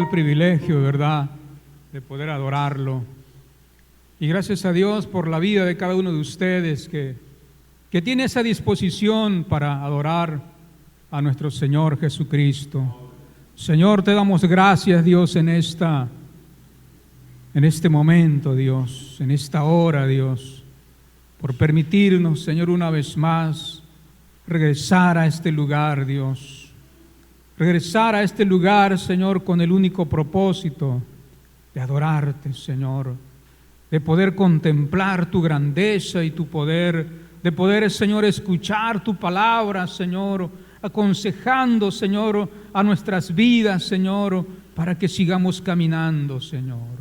el privilegio, ¿verdad?, de poder adorarlo. Y gracias a Dios por la vida de cada uno de ustedes que tiene esa disposición para adorar a nuestro Señor Jesucristo. Señor, te damos gracias, Dios, en este momento, Dios, en esta hora, Dios, por permitirnos, Señor, una vez más regresar a este lugar, Dios. Regresar a este lugar, Señor, con el único propósito de adorarte, Señor, de poder contemplar tu grandeza y tu poder, de poder, Señor, escuchar tu palabra, Señor, aconsejando, Señor, a nuestras vidas, Señor, para que sigamos caminando, Señor.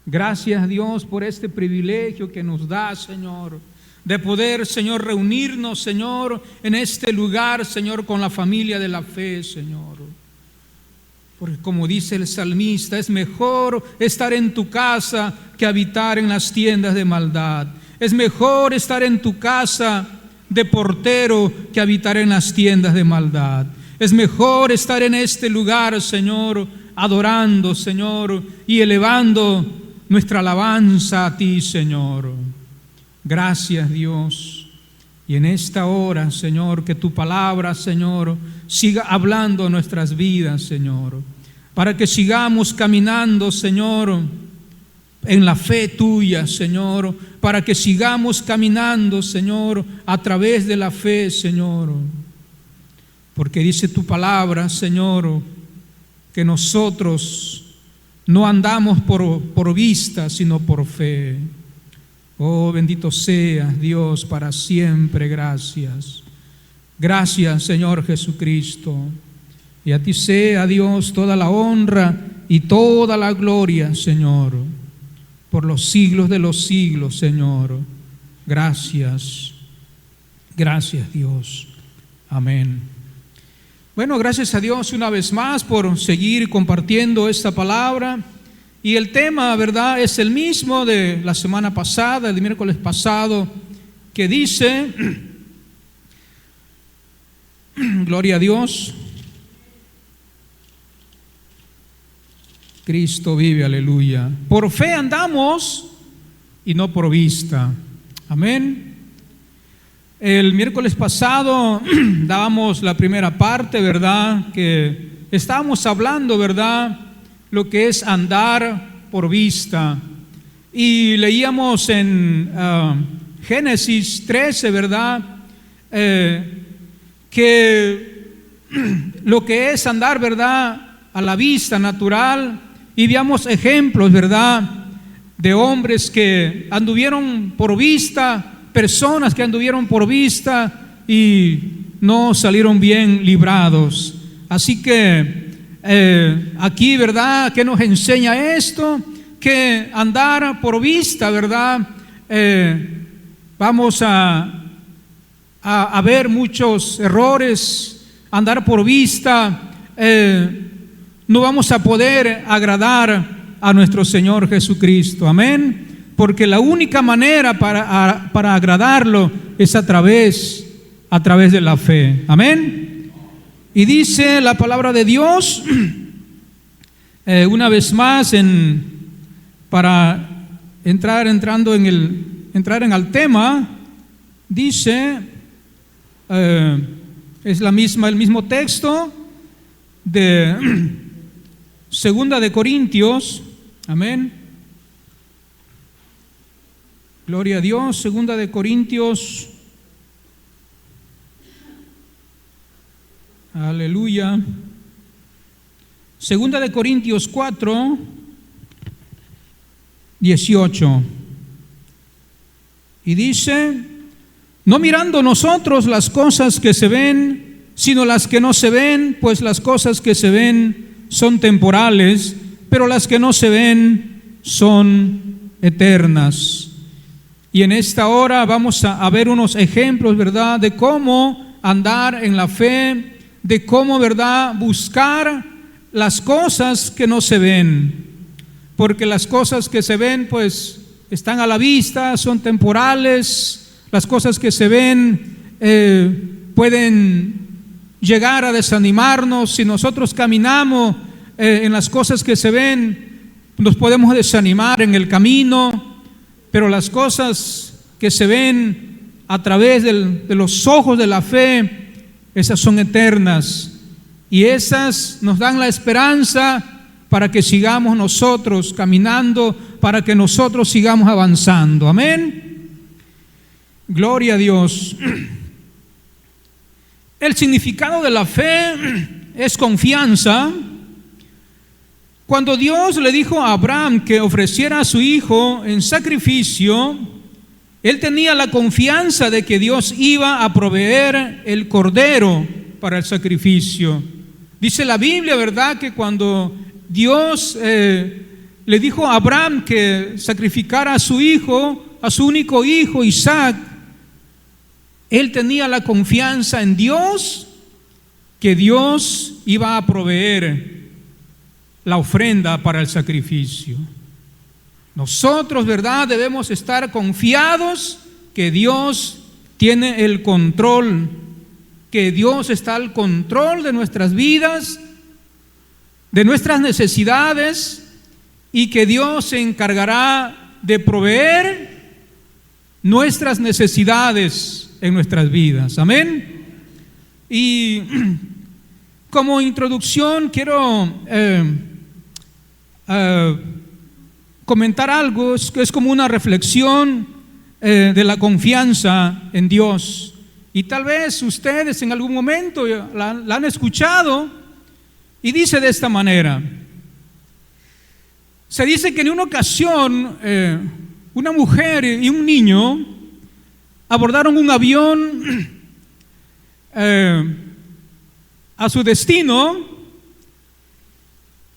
Gracias, Dios, por este privilegio que nos da, Señor, de poder, Señor, reunirnos, Señor, en este lugar, Señor, con la familia de la fe, Señor. Porque como dice el salmista, es mejor estar en tu casa que habitar en las tiendas de maldad. Es mejor estar en tu casa de portero que habitar en las tiendas de maldad. Es mejor estar en este lugar, Señor, adorando, Señor, y elevando nuestra alabanza a ti, Señor. Gracias, Dios. Y en esta hora, Señor, que tu palabra, Señor, siga hablando a nuestras vidas, Señor, para que sigamos caminando, Señor, en la fe tuya, Señor, para que sigamos caminando, Señor, a través de la fe, Señor. Porque dice tu palabra, Señor, que nosotros no andamos por vista, sino por fe. Oh, bendito seas, Dios, para siempre. Gracias. Gracias, Señor Jesucristo. Y a ti sea, Dios, toda la honra y toda la gloria, Señor, por los siglos de los siglos, Señor. Gracias. Gracias, Dios. Amén. Bueno, gracias a Dios una vez más por seguir compartiendo esta palabra. Y el tema, ¿verdad?, es el mismo de la semana pasada, el miércoles pasado, que dice, gloria a Dios, Cristo vive, aleluya. Por fe andamos y no por vista. Amén. El miércoles pasado dábamos la primera parte, ¿verdad?, que estábamos hablando, ¿verdad?, lo que es andar por vista. Y leíamos en Génesis 13, ¿verdad?, que lo que es andar, ¿verdad?, a la vista natural. Y veamos ejemplos, ¿verdad?, de hombres que anduvieron por vista, personas que anduvieron por vista y no salieron bien librados. Así que aquí, ¿verdad?, ¿qué nos enseña esto? Que andar por vista, ¿verdad?, vamos a ver muchos errores. Andar por vista, no vamos a poder agradar a nuestro Señor Jesucristo. Amén. Porque la única manera para agradarlo es a través de la fe. Amén. Y dice la palabra de Dios, una vez más, para entrar en el tema, dice, es el mismo texto de Segunda de Corintios. Amén. Gloria a Dios. Segunda de Corintios. Aleluya. Segunda de Corintios 4, 18. Y dice, no mirando nosotros las cosas que se ven, sino las que no se ven, pues las cosas que se ven son temporales, pero las que no se ven son eternas. Y en esta hora vamos a ver unos ejemplos, ¿verdad?, de cómo andar en la fe, de cómo, ¿verdad?, buscar las cosas que no se ven. Porque las cosas que se ven, pues, están a la vista, son temporales. Las cosas que se ven pueden llegar a desanimarnos si nosotros caminamos en las cosas que se ven, nos podemos desanimar en el camino, pero las cosas que se ven a través de los ojos de la fe, esas son eternas y esas nos dan la esperanza para que sigamos nosotros caminando, para que nosotros sigamos avanzando. Amén. Gloria a Dios. El significado de la fe es confianza. Cuando Dios le dijo a Abraham que ofreciera a su hijo en sacrificio, él tenía la confianza de que Dios iba a proveer el cordero para el sacrificio. Dice la Biblia, ¿verdad?, que cuando Dios le dijo a Abraham que sacrificara a su hijo, a su único hijo, Isaac, él tenía la confianza en Dios, que Dios iba a proveer la ofrenda para el sacrificio. Nosotros, ¿verdad?, debemos estar confiados que Dios tiene el control, que Dios está al control de nuestras vidas, de nuestras necesidades, y que Dios se encargará de proveer nuestras necesidades en nuestras vidas. Amén. Y como introducción quiero comentar algo, es como una reflexión de la confianza en Dios. Y tal vez ustedes en algún momento la han escuchado, y dice de esta manera. Se dice que en una ocasión una mujer y un niño abordaron un avión a su destino,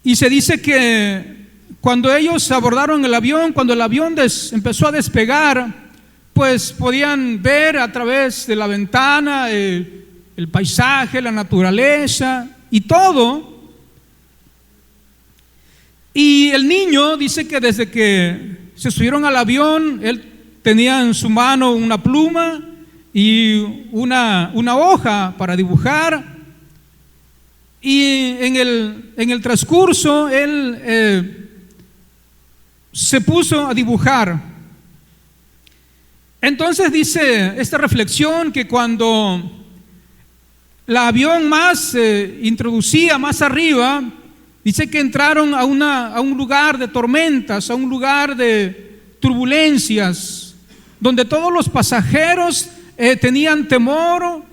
y se dice que cuando ellos abordaron el avión, cuando el avión empezó a despegar, pues podían ver a través de la ventana el paisaje, la naturaleza y todo. Y el niño dice que desde que se subieron al avión, él tenía en su mano una pluma y una hoja para dibujar. Y en el transcurso él se puso a dibujar. Entonces dice esta reflexión que cuando el avión más introducía más arriba, dice que entraron a un lugar de tormentas, a un lugar de turbulencias, donde todos los pasajeros tenían temor,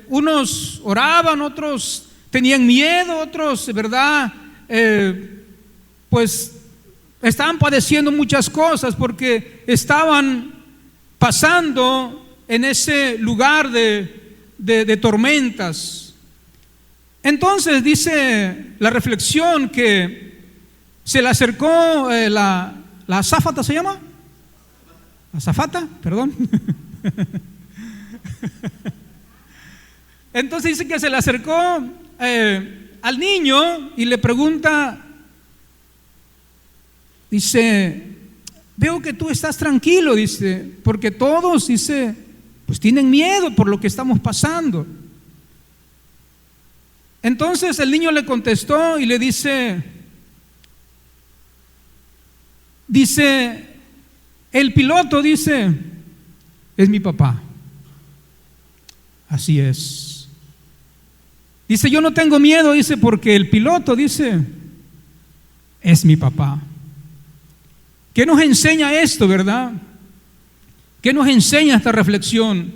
unos oraban, otros tenían miedo, otros, ¿verdad?, pues estaban padeciendo muchas cosas porque estaban pasando en ese lugar de tormentas. Entonces dice la reflexión que se le acercó la azafata, ¿se llama? ¿Azafata? Perdón. Entonces dice que se le acercó al niño y le pregunta, dice, veo que tú estás tranquilo, dice, porque todos, dice, pues tienen miedo por lo que estamos pasando. Entonces el niño le contestó y le dice, el piloto, dice, es mi papá. Así es. Dice, yo no tengo miedo, dice, porque el piloto, dice, es mi papá. ¿Qué nos enseña esto, verdad? ¿Qué nos enseña esta reflexión?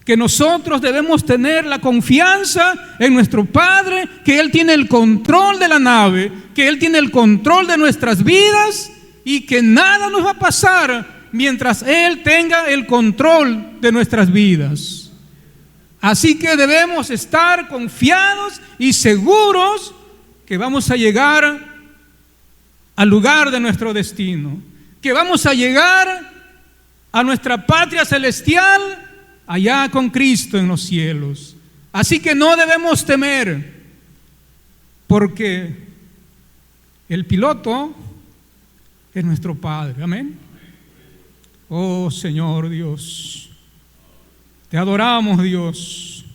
Que nosotros debemos tener la confianza en nuestro Padre, que Él tiene el control de la nave, que Él tiene el control de nuestras vidas y que nada nos va a pasar mientras Él tenga el control de nuestras vidas. Así que debemos estar confiados y seguros que vamos a llegar al lugar de nuestro destino, que vamos a llegar a nuestra patria celestial allá con Cristo en los cielos. Así que no debemos temer, porque el piloto es nuestro Padre. Amén. Oh Señor Dios, te adoramos, Dios.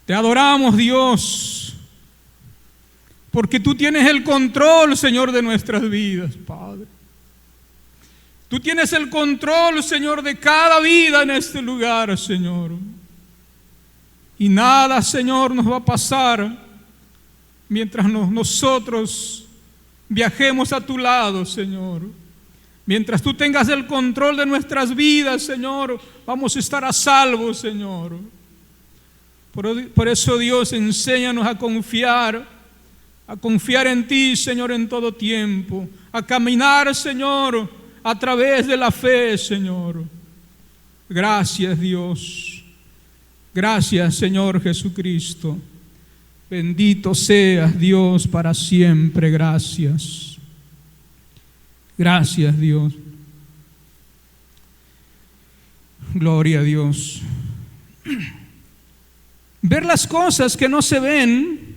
Te adoramos, Dios. porque tú tienes el control, Señor, de nuestras vidas, Padre. Tú tienes el control, Señor, de cada vida en este lugar, Señor. Y nada, Señor, nos va a pasar mientras nosotros viajemos a tu lado, Señor. Mientras tú tengas el control de nuestras vidas, Señor, vamos a estar a salvo, Señor. Por eso, Dios, enséñanos a confiar en ti, Señor, en todo tiempo, a caminar, Señor, a través de la fe, Señor. Gracias, Dios. Gracias, Señor Jesucristo. Bendito seas, Dios, para siempre. Gracias. Gracias, Dios. Gloria a Dios. Ver las cosas que no se ven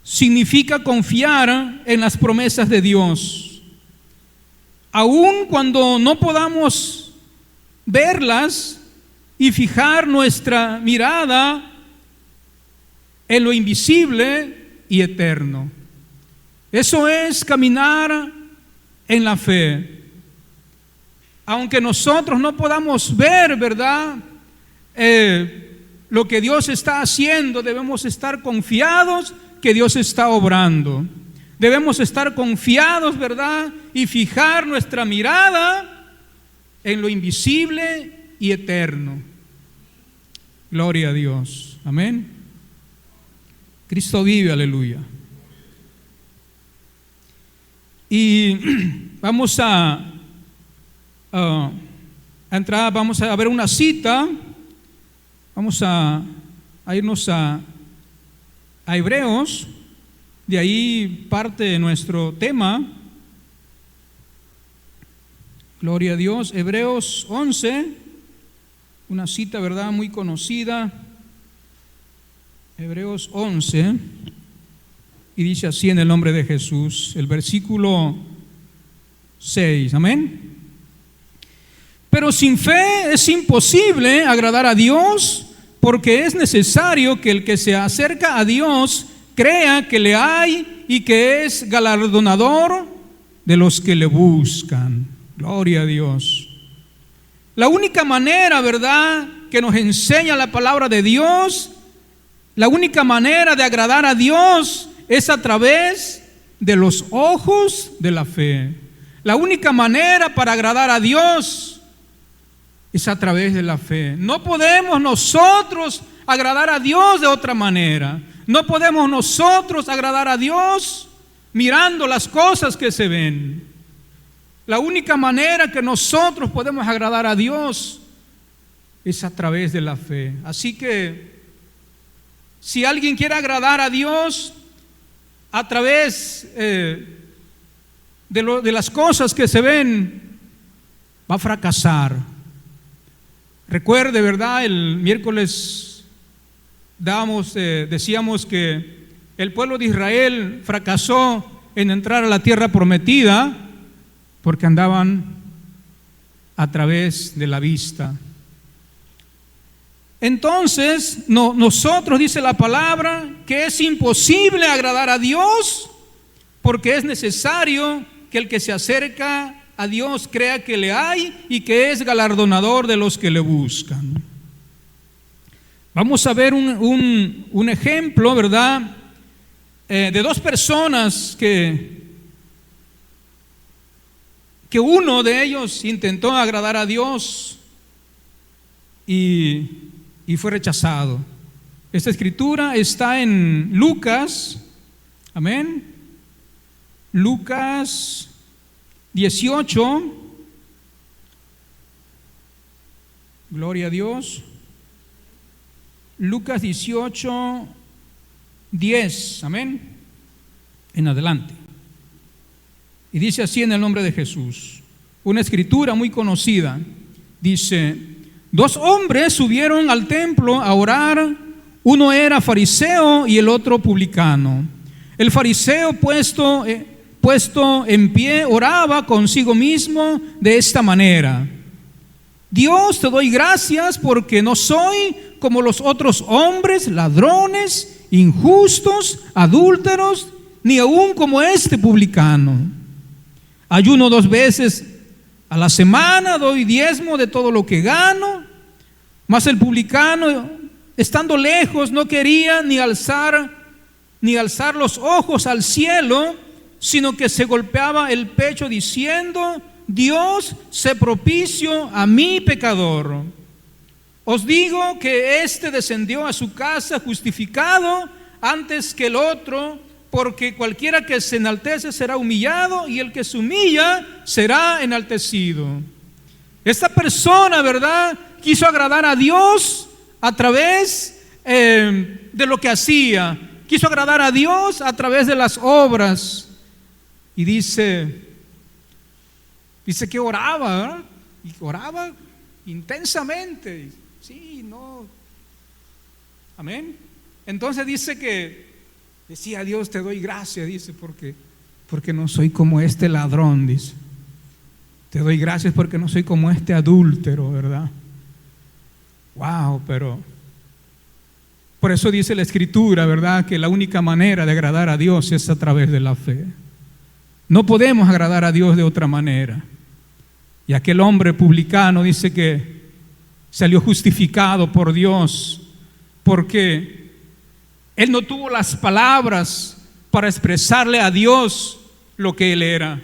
significa confiar en las promesas de Dios. Aun cuando no podamos verlas y fijar nuestra mirada en lo invisible y eterno. Eso es caminar en la fe. Aunque nosotros no podamos ver, ¿verdad?, lo que Dios está haciendo, debemos estar confiados que Dios está obrando. Debemos estar confiados, ¿verdad?, y fijar nuestra mirada en lo invisible y eterno. Gloria a Dios. Amén. Cristo vive, aleluya. Y vamos a entrar, vamos a ver una cita. Vamos a irnos a Hebreos, de ahí parte de nuestro tema. Gloria a Dios. Hebreos 11, una cita, ¿verdad?, muy conocida. Hebreos 11, y dice así en el nombre de Jesús, el versículo 6, amén. Pero sin fe es imposible agradar a Dios, porque es necesario que el que se acerca a Dios crea que le hay y que es galardonador de los que le buscan. Gloria a Dios. La única manera, ¿verdad?, que nos enseña la palabra de Dios, la única manera de agradar a Dios es a través de los ojos de la fe. La única manera para agradar a Dios es a través de la fe. No podemos nosotros agradar a Dios de otra manera. No podemos nosotros agradar a Dios mirando las cosas que se ven. La única manera que nosotros podemos agradar a Dios es a través de la fe. Así que si alguien quiere agradar a Dios a través de las cosas que se ven, va a fracasar. Recuerde, ¿verdad? El miércoles decíamos que el pueblo de Israel fracasó en entrar a la tierra prometida porque andaban a través de la vista. Entonces, nosotros, dice la palabra, que es imposible agradar a Dios porque es necesario que el que se acerca a Dios crea que le hay y que es galardonador de los que le buscan. Vamos a ver un ejemplo, ¿verdad?, de dos personas que uno de ellos intentó agradar a Dios y fue rechazado. Esta escritura está en Lucas, amén, Lucas 18, gloria a Dios. Lucas 18, 10, amén, en adelante. Y dice así en el nombre de Jesús, una escritura muy conocida. Dice: dos hombres subieron al templo a orar, uno era fariseo y el otro publicano. El fariseo puesto en pie oraba consigo mismo de esta manera: Dios, te doy gracias porque no soy como los otros hombres, ladrones, injustos, adúlteros, ni aún como este publicano. Ayuno 2 veces a la semana, doy diezmo de todo lo que gano. Mas el publicano, estando lejos, no quería ni alzar los ojos al cielo, sino que se golpeaba el pecho diciendo: Dios, sé propicio a mi pecador. Os digo que éste descendió a su casa justificado antes que el otro, porque cualquiera que se enaltece será humillado, y el que se humilla será enaltecido. Esta persona, ¿verdad?, quiso agradar a Dios a través de lo que hacía. Quiso agradar a Dios a través de las obras. Y dice que oraba, ¿verdad? Y oraba intensamente. Sí, no. Amén. Entonces dice que decía: Dios, te doy gracias, dice, porque no soy como este ladrón, dice. Te doy gracias porque no soy como este adúltero, ¿verdad? Wow, pero por eso dice la Escritura, ¿verdad?, que la única manera de agradar a Dios es a través de la fe. No podemos agradar a Dios de otra manera. Y aquel hombre publicano dice que salió justificado por Dios porque él no tuvo las palabras para expresarle a Dios lo que él era.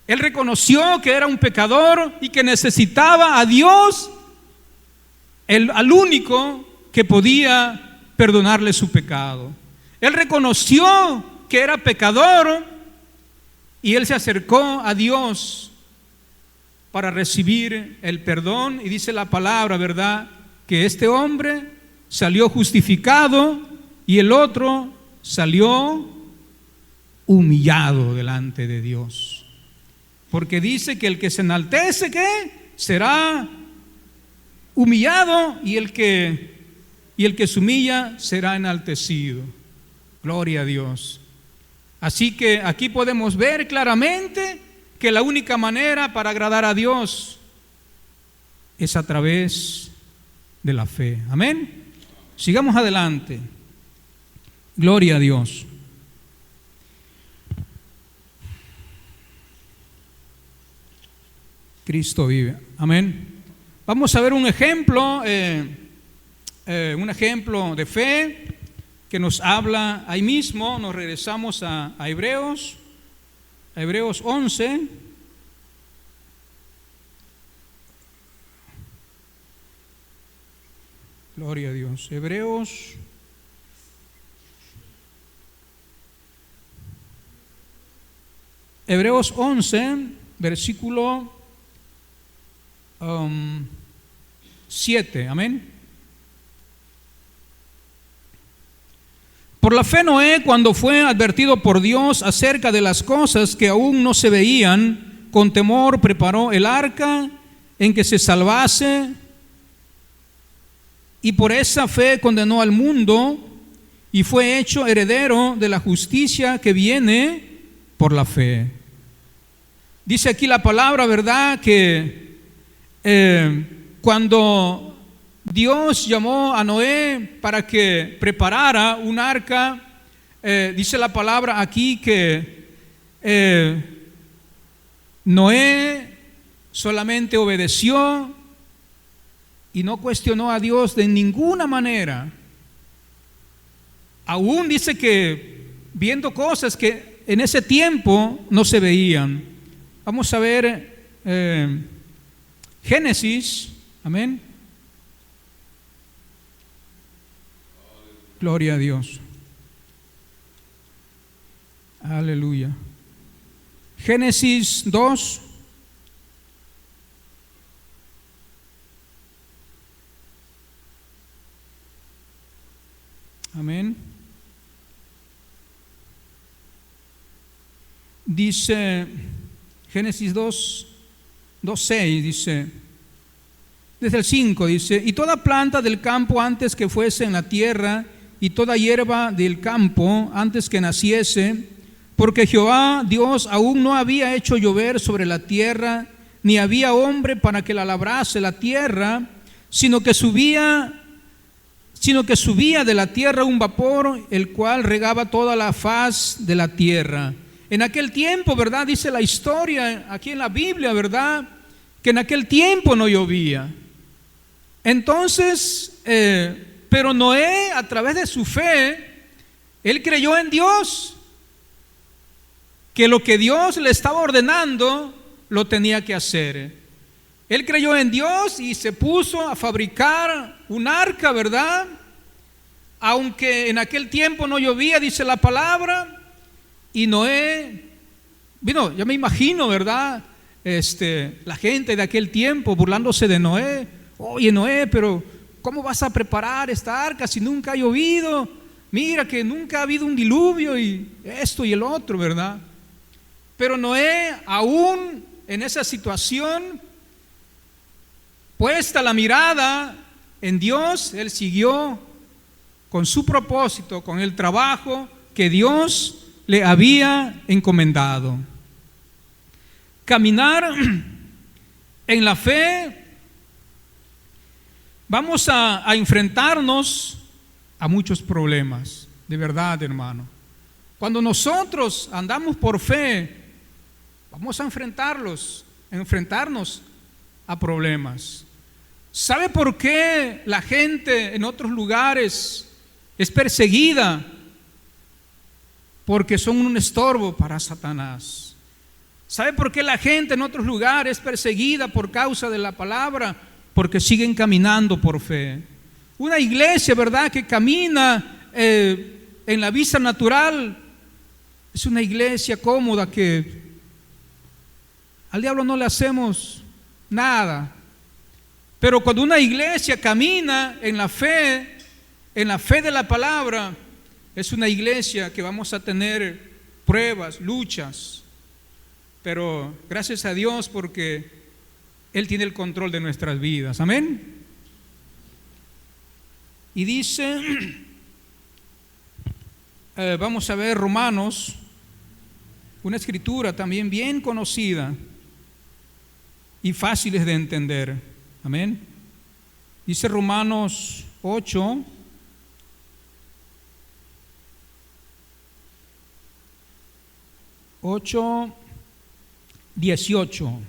Él reconoció que era un pecador y que necesitaba a Dios, al único que podía perdonarle su pecado. Él reconoció que era pecador y él se acercó a Dios para recibir el perdón. Y dice la palabra, ¿verdad?, que este hombre salió justificado y el otro salió humillado delante de Dios. Porque dice que el que se enaltece, ¿qué?, será humillado, y el que se humilla será enaltecido. Gloria a Dios. Así que aquí podemos ver claramente que la única manera para agradar a Dios es a través de la fe. Amén. Sigamos adelante. Gloria a Dios. Cristo vive. Amén. Vamos a ver un ejemplo de fe que nos habla ahí mismo. Nos regresamos a Hebreos 11. Gloria a Dios. Hebreos 11, versículo 7. Amén. Por la fe Noé, cuando fue advertido por Dios acerca de las cosas que aún no se veían, con temor preparó el arca en que se salvase, y por esa fe condenó al mundo y fue hecho heredero de la justicia que viene por la fe. Dice aquí la palabra, ¿verdad?, que cuando Dios llamó a Noé para que preparara un arca, dice la palabra aquí que Noé solamente obedeció y no cuestionó a Dios de ninguna manera. Aún dice que viendo cosas que en ese tiempo no se veían. Vamos a ver Génesis. Amén. Gloria a Dios. Aleluya. Génesis 2. Amén. Dice Génesis 2:6, dice, desde el 5 dice: y toda planta del campo antes que fuese en la tierra, y toda hierba del campo antes que naciese, porque Jehová Dios aún no había hecho llover sobre la tierra, ni había hombre para que la labrase la tierra, sino sino que subía de la tierra un vapor, el cual regaba toda la faz de la tierra. En aquel tiempo, ¿verdad? Dice la historia aquí en la Biblia, ¿verdad? Que en aquel tiempo no llovía. Entonces, pero Noé, a través de su fe, él creyó en Dios, que lo que Dios le estaba ordenando, lo tenía que hacer. Él creyó en Dios y se puso a fabricar un arca, ¿verdad? Aunque en aquel tiempo no llovía, dice la palabra, y Noé, bueno, ya me imagino, ¿verdad? La gente de aquel tiempo burlándose de Noé. Oye, Noé, pero ¿cómo vas a preparar esta arca si nunca ha llovido? Mira que nunca ha habido un diluvio y esto y el otro, ¿verdad? Pero Noé, aún en esa situación, puesta la mirada en Dios, él siguió con su propósito, con el trabajo que Dios le había encomendado. Caminar en la fe, vamos a enfrentarnos a muchos problemas, de verdad, hermano. Cuando nosotros andamos por fe, vamos a enfrentarnos a problemas. ¿Sabe por qué la gente en otros lugares es perseguida? Porque son un estorbo para Satanás. ¿Sabe por qué la gente en otros lugares es perseguida por causa de la palabra? Porque siguen caminando por fe. Una iglesia, ¿verdad?, que camina en la vista natural, es una iglesia cómoda que al diablo no le hacemos nada. Pero cuando una iglesia camina en la fe de la palabra, es una iglesia que vamos a tener pruebas, luchas. Pero gracias a Dios porque Él tiene el control de nuestras vidas. Amén. Y dice, vamos a ver Romanos, una escritura también bien conocida y fáciles de entender. Amén. Dice Romanos 8, Ocho, 18.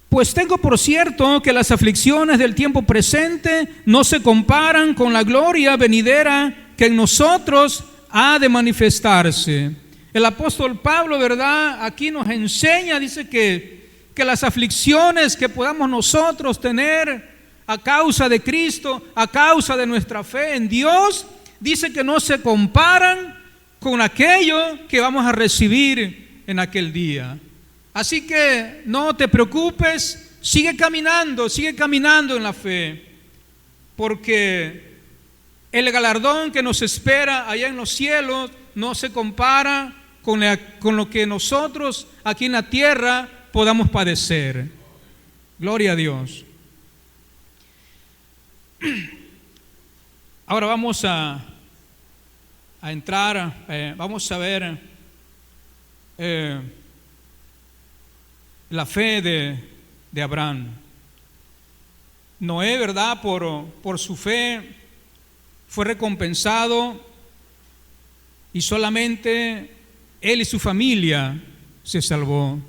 Pues tengo por cierto que las aflicciones del tiempo presente no se comparan con la gloria venidera que en nosotros ha de manifestarse. El apóstol Pablo, ¿verdad?, aquí nos enseña, dice que las aflicciones que podamos nosotros tener a causa de Cristo, a causa de nuestra fe en Dios, dice que no se comparan con aquello que vamos a recibir en aquel día. Así que no te preocupes, sigue caminando en la fe, porque el galardón que nos espera allá en los cielos no se compara con lo que nosotros aquí en la tierra podamos padecer. Gloria a Dios. Ahora vamos a entrar, vamos a ver la fe de Abraham. Noé, ¿verdad?, por su fe fue recompensado y solamente él y su familia se salvó.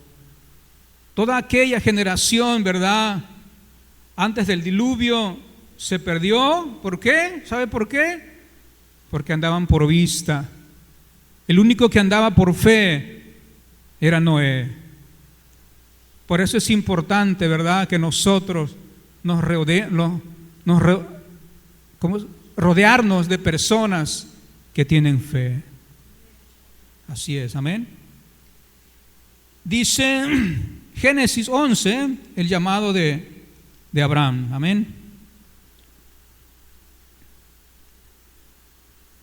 Toda aquella generación, ¿verdad?, antes del diluvio se perdió. ¿Por qué? ¿Sabe por qué? Porque andaban por vista. El único que andaba por fe era Noé. Por eso es importante, ¿verdad?, que nosotros rodearnos de personas que tienen fe. Así es, amén. Dice Génesis 11, el llamado de Abraham, amén.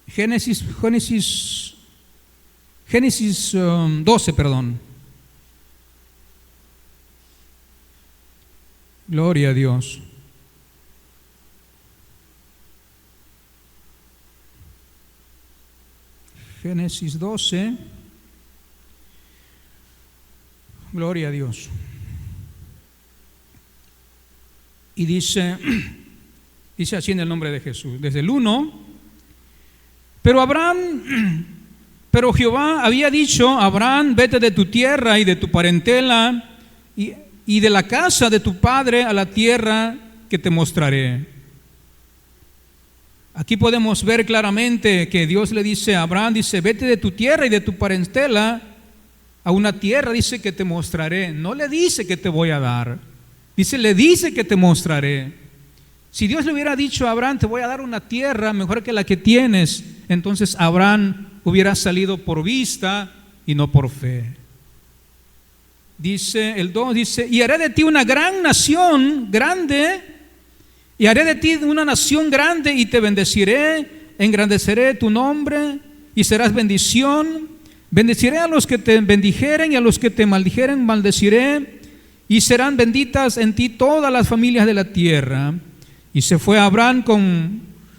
Génesis 12, perdón. Gloria a Dios. Génesis 12. Gloria a Dios. Y dice así en el nombre de Jesús, desde el 1, pero Jehová había dicho a Abraham: vete de tu tierra y de tu parentela y de la casa de tu padre a la tierra que te mostraré. Aquí podemos ver claramente que Dios le dice a Abraham, dice: vete de tu tierra y de tu parentela a una tierra, dice, que te mostraré. No le dice que te voy a dar, le dice que te mostraré. Si Dios le hubiera dicho a Abraham: te voy a dar una tierra mejor que la que tienes, entonces Abraham hubiera salido por vista y no por fe. Dice el 2, dice: y haré de ti una gran nación grande, y haré de ti una nación grande, y te bendeciré, engrandeceré tu nombre, y serás bendición. Bendeciré a los que te bendijeren, y a los que te maldijeren maldeciré, y serán benditas en ti todas las familias de la tierra. Y se fue Abraham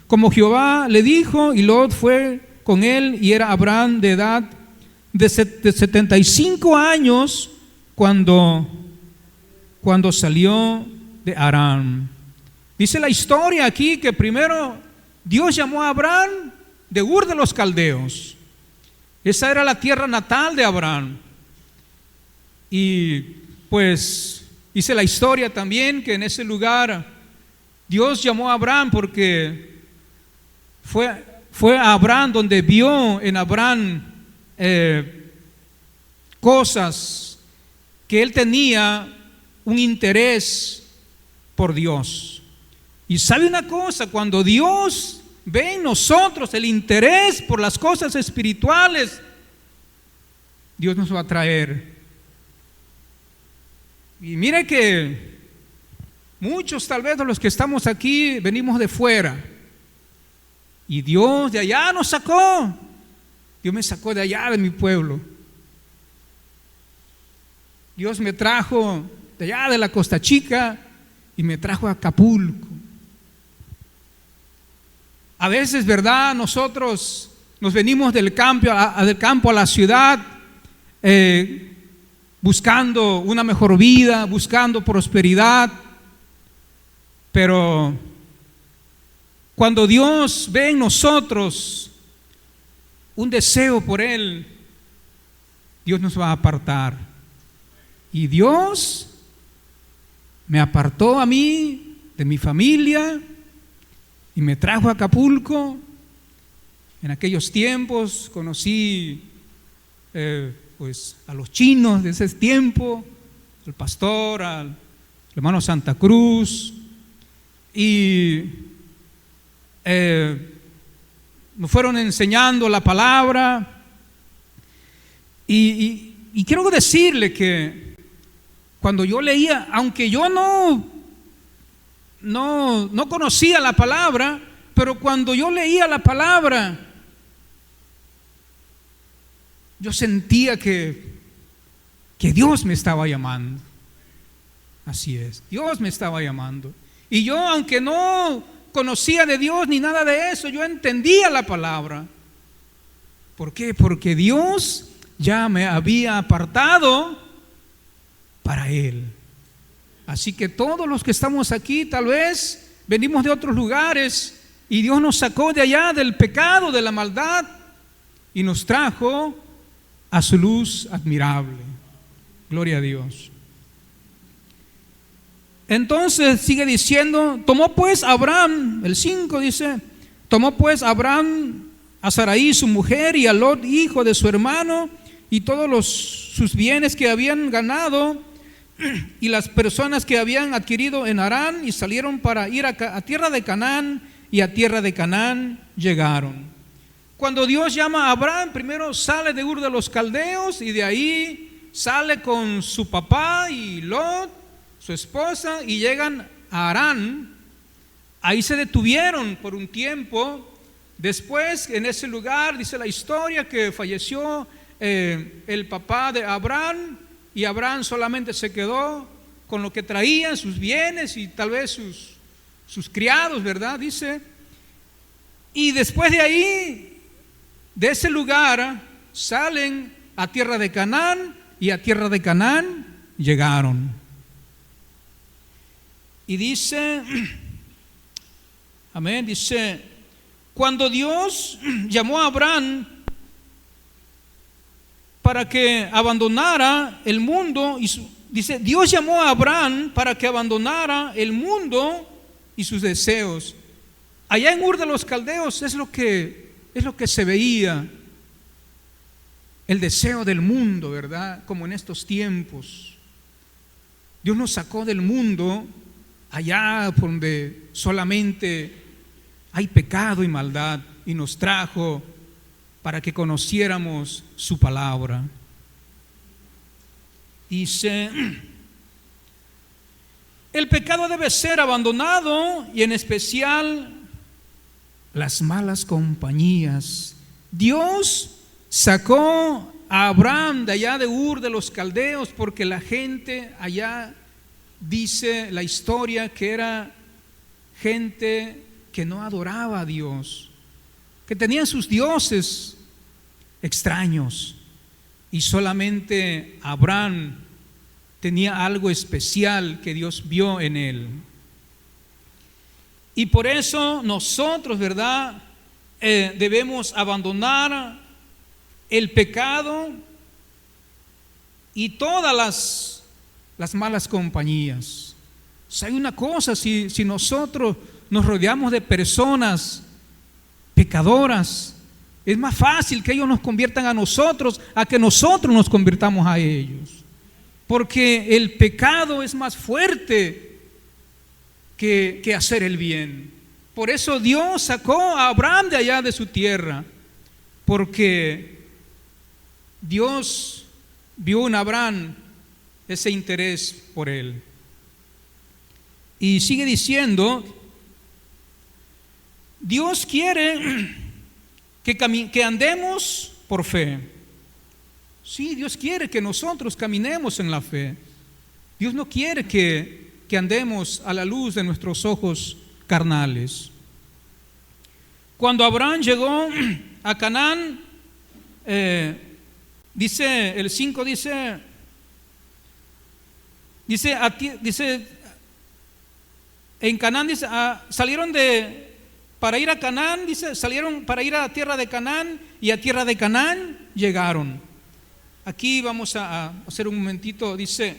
como Jehová le dijo, y Lot fue con él, y era Abraham de edad de 75 años cuando salió de Harán. Dice la historia aquí que primero Dios llamó a Abraham de Ur de los Caldeos. Esa era la tierra natal de Abraham. Y pues dice la historia también que en ese lugar Dios llamó a Abraham porque fue a Abraham donde vio en Abraham cosas que él tenía un interés por Dios. Y sabe una cosa, cuando Dios ve en nosotros el interés por las cosas espirituales, Dios nos va a traer. Y mire que muchos tal vez de los que estamos aquí venimos de fuera, y Dios de allá nos sacó. Dios me sacó de allá, de mi pueblo. Dios me trajo de allá de la Costa Chica y me trajo a Acapulco. A veces, ¿verdad?, nosotros nos venimos del campo a la ciudad buscando una mejor vida, buscando prosperidad. Pero cuando Dios ve en nosotros un deseo por Él, Dios nos va a apartar. Y Dios me apartó a mí de mi familia y me trajo a Acapulco. En aquellos tiempos conocí pues a los chinos de ese tiempo, al pastor, al hermano Santa Cruz, y nos fueron enseñando la palabra. Y quiero decirle que cuando yo leía, aunque yo no conocía la palabra, pero cuando yo leía la palabra, yo sentía que Dios me estaba llamando. Así es, Dios me estaba llamando. Y yo, aunque no conocía de Dios ni nada de eso, yo entendía la palabra. ¿Por qué? Porque Dios ya me había apartado para Él. Así que todos los que estamos aquí, tal vez venimos de otros lugares y Dios nos sacó de allá del pecado, de la maldad, y nos trajo a su luz admirable. Gloria a Dios. Entonces sigue diciendo: tomó pues Abraham, el 5 dice: tomó pues Abraham a Sarai su mujer y a Lot hijo de su hermano y todos sus bienes que habían ganado y las personas que habían adquirido en Harán, y salieron para ir a tierra de Canaán, y a tierra de Canaán llegaron. Cuando Dios llama a Abraham, primero sale de Ur de los Caldeos, y de ahí sale con su papá y Lot, su esposa, y llegan a Harán. Ahí se detuvieron por un tiempo. Después, en ese lugar, dice la historia que falleció el papá de Abraham, y Abraham solamente se quedó con lo que traían, sus bienes y tal vez sus criados, ¿verdad? Dice. Y después de ahí, de ese lugar, salen a tierra de Canaán, y a tierra de Canaán llegaron. Y dice, amén, dice, cuando Dios llamó a Abraham para que abandonara el mundo, dice, Dios llamó a Abraham para que abandonara el mundo y sus deseos. Allá en Ur de los Caldeos es lo que se veía, el deseo del mundo, ¿verdad? Como en estos tiempos. Dios nos sacó del mundo allá donde solamente hay pecado y maldad, y nos trajo para que conociéramos su palabra. Dice, el pecado debe ser abandonado, y en especial las malas compañías. Dios sacó a Abraham de allá de Ur de los Caldeos porque la gente allá, dice la historia, que era gente que no adoraba a Dios, que tenían sus dioses extraños, y solamente Abraham tenía algo especial que Dios vio en él. Y por eso nosotros, ¿verdad?, debemos abandonar el pecado y todas las malas compañías. O sea, hay una cosa, si nosotros nos rodeamos de personas pecadoras, es más fácil que ellos nos conviertan a nosotros a que nosotros nos convirtamos a ellos, porque el pecado es más fuerte que hacer el bien. Por eso Dios sacó a Abraham de allá de su tierra, porque Dios vio en Abraham ese interés por él. Y sigue diciendo, Dios quiere que andemos por fe. Sí, Dios quiere que nosotros caminemos en la fe. Dios no quiere que andemos a la luz de nuestros ojos carnales. Cuando Abraham llegó a Canaán, dice el 5, dice en Canaán, dice, salieron para ir a Canaán, dice, salieron para ir a la tierra de Canaán, y a tierra de Canaán llegaron. Aquí vamos a hacer un momentito, dice,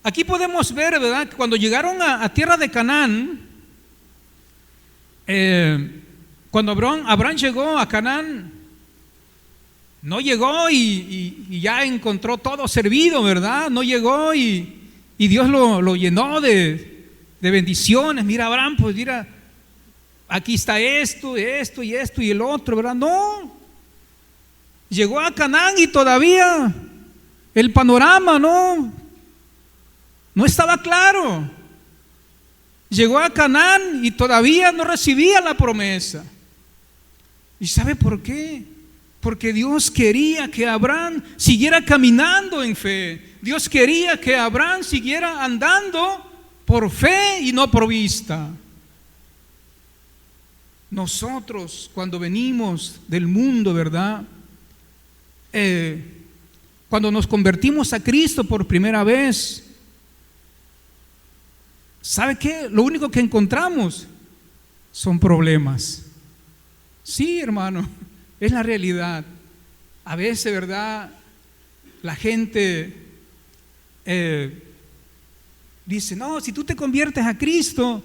aquí podemos ver, ¿verdad?, que cuando llegaron a tierra de Canaán, cuando Abraham llegó a Canaán, no llegó y ya encontró todo servido, ¿verdad? No llegó y Dios lo llenó de bendiciones. Mira, Abraham, pues mira, aquí está esto y el otro, ¿verdad? No. Llegó a Canaán y todavía el panorama no estaba claro. Llegó a Canaán y todavía no recibía la promesa. ¿Y sabe por qué? Porque Dios quería que Abraham siguiera caminando en fe. Dios quería que Abraham siguiera andando por fe y no por vista. Nosotros, cuando venimos del mundo, ¿verdad?, cuando nos convertimos a Cristo por primera vez, ¿sabe qué? Lo único que encontramos son problemas. Sí, hermano, es la realidad. A veces, ¿verdad?, la gente dice, no, si tú te conviertes a Cristo,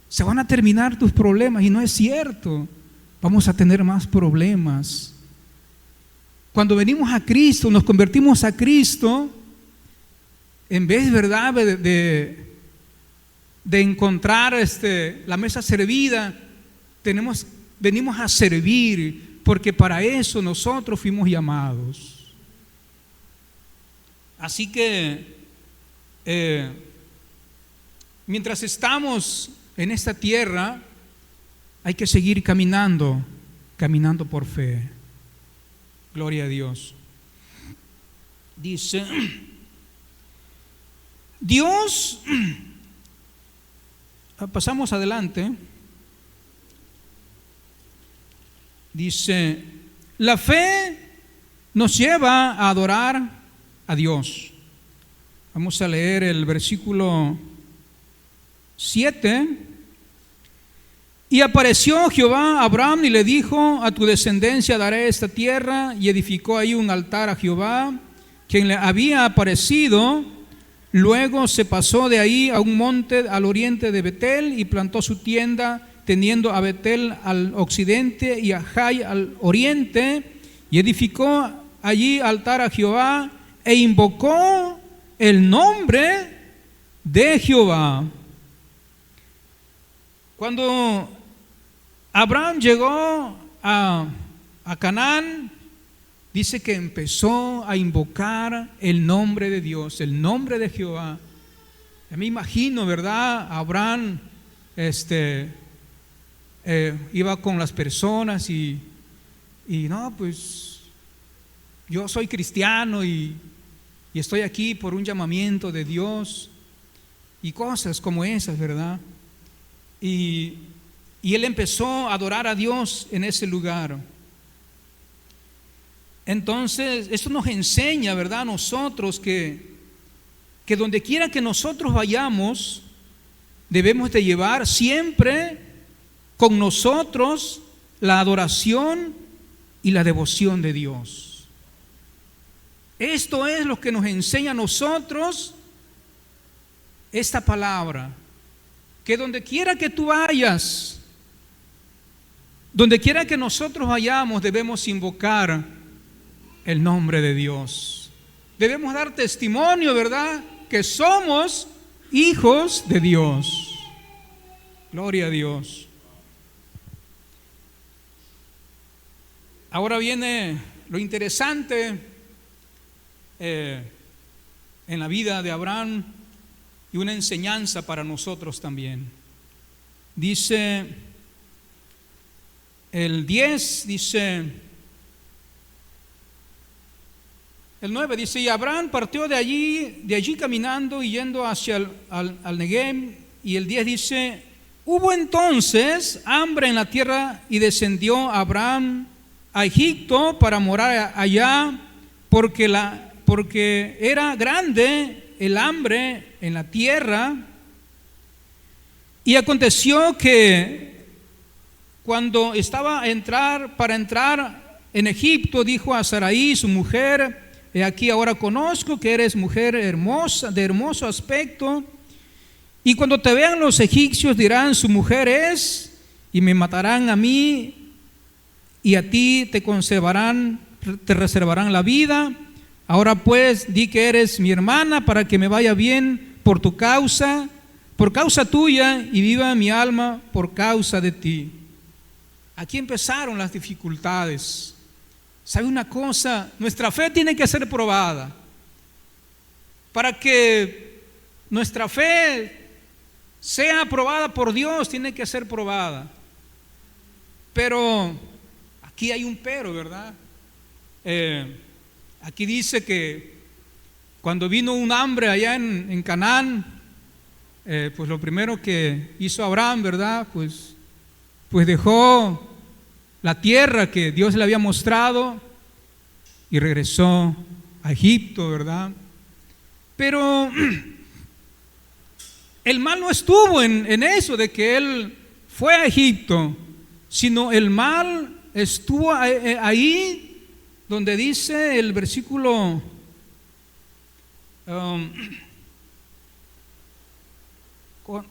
se van a terminar tus problemas, y no es cierto. Vamos a tener más problemas. Cuando venimos a Cristo, nos convertimos a Cristo, en vez, ¿verdad?, de encontrar la mesa servida, venimos a servir, porque para eso nosotros fuimos llamados. Así que mientras estamos en esta tierra, hay que seguir caminando por fe. Gloria a Dios. Dice, Dios, pasamos adelante. Dice, la fe nos lleva a adorar a Dios. Vamos a leer el versículo 7. Y apareció Jehová a Abraham y le dijo: a tu descendencia daré esta tierra. Y edificó ahí un altar a Jehová, quien le había aparecido. Luego se pasó de ahí a un monte al oriente de Betel y plantó su tienda, teniendo a Betel al occidente y a Jai al oriente. Y edificó allí altar a Jehová e invocó el nombre de Jehová. Cuando Abraham llegó a Canaán, dice que empezó a invocar el nombre de Dios, el nombre de Jehová. Ya me imagino, ¿verdad? Abraham iba con las personas y no, pues yo soy cristiano y estoy aquí por un llamamiento de Dios y cosas como esas, ¿verdad? Y él empezó a adorar a Dios en ese lugar. Entonces, esto nos enseña, ¿verdad?, a nosotros que donde quiera que nosotros vayamos, debemos de llevar siempre con nosotros la adoración y la devoción de Dios. Esto es lo que nos enseña a nosotros esta palabra. Que donde quiera que tú vayas, donde quiera que nosotros vayamos, debemos invocar el nombre de Dios. Debemos dar testimonio, ¿verdad?, que somos hijos de Dios. Gloria a Dios. Ahora viene lo interesante en la vida de Abraham y una enseñanza para nosotros también. Dice el 10, dice el 9, dice: y Abraham partió de allí caminando y yendo hacia al Negev. Y el 10 dice: hubo entonces hambre en la tierra y descendió Abraham a Egipto para morar allá, porque era grande el hambre en la tierra. Y aconteció que cuando estaba para entrar en Egipto, dijo a Sarai su mujer: he aquí ahora conozco que eres mujer hermosa, de hermoso aspecto, y cuando te vean los egipcios dirán: su mujer es, y me matarán a mí, y a ti te reservarán la vida. Ahora pues di que eres mi hermana, para que me vaya bien por tu causa, por causa tuya, y viva mi alma por causa de ti. Aquí empezaron las dificultades. ¿Sabe una cosa? Nuestra fe tiene que ser probada. Para que nuestra fe sea aprobada por Dios, tiene que ser probada. Pero aquí hay un pero, ¿verdad? Aquí dice que cuando vino un hambre allá en Canaán, pues lo primero que hizo Abraham, ¿verdad? Pues dejó la tierra que Dios le había mostrado y regresó a Egipto, ¿verdad? Pero el mal no estuvo en eso de que él fue a Egipto, sino el mal estuvo ahí donde dice el versículo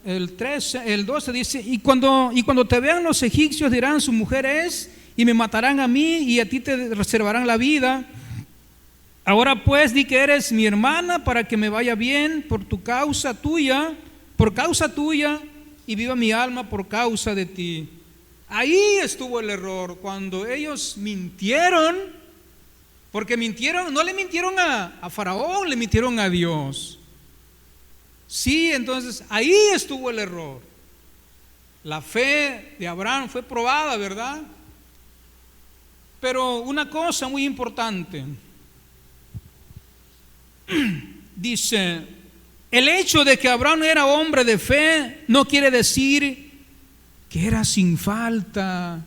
el 13, el 12 dice: y cuando te vean los egipcios dirán: su mujer es, y me matarán a mí, y a ti te reservarán la vida. Ahora pues di que eres mi hermana, para que me vaya bien por causa tuya, y viva mi alma por causa de ti. Ahí estuvo el error, cuando ellos mintieron. Porque mintieron, no le mintieron a Faraón, le mintieron a Dios. Sí, entonces ahí estuvo el error. La fe de Abraham fue probada, ¿verdad? Pero una cosa muy importante, dice: el hecho de que Abraham era hombre de fe no quiere decir que era sin falta.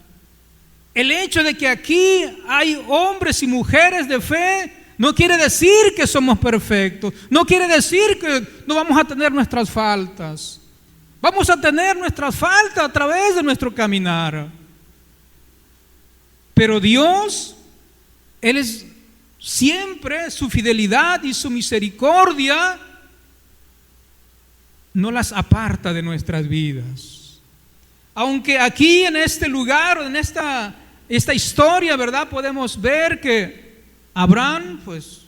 El hecho de que aquí hay hombres y mujeres de fe no quiere decir que somos perfectos, no quiere decir que no vamos a tener nuestras faltas. Vamos a tener nuestras faltas a través de nuestro caminar. Pero Dios, Él es siempre, su fidelidad y su misericordia no las aparta de nuestras vidas. Aunque aquí en este lugar, en esta historia, ¿verdad? Podemos ver que Abraham, pues,